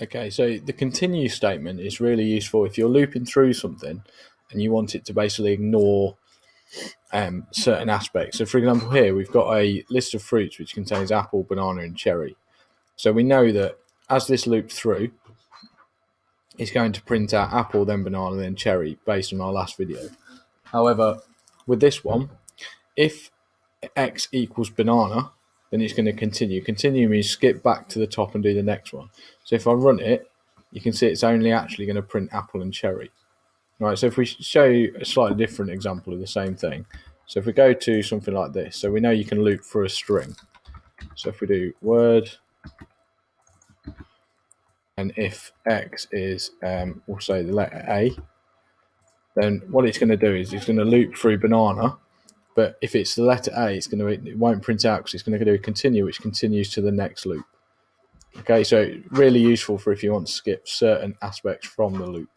Okay, so the continue statement is really useful if you're looping through something and you want it to basically ignore certain aspects. So, for example, here we've got a list of fruits which contains apple, banana, and cherry. So we know that as this loops through, it's going to print out apple, then banana, then cherry, based on our last video. However, with this one, if x equals banana, then it's going to continue. Continue means skip back to the top and do the next one. So if I run it, you can see it's only actually going to print apple and cherry. Right, so if we show you a slightly different example of the same thing. So if we go to something like this, so we know you can loop for a string. So if we do word, and if x is, we'll say the letter A, then what it's going to do is it's going to loop through banana, but if it's the letter A, it won't print out because it's going to do a continue, which continues to the next loop. Okay, so really useful for if you want to skip certain aspects from the loop.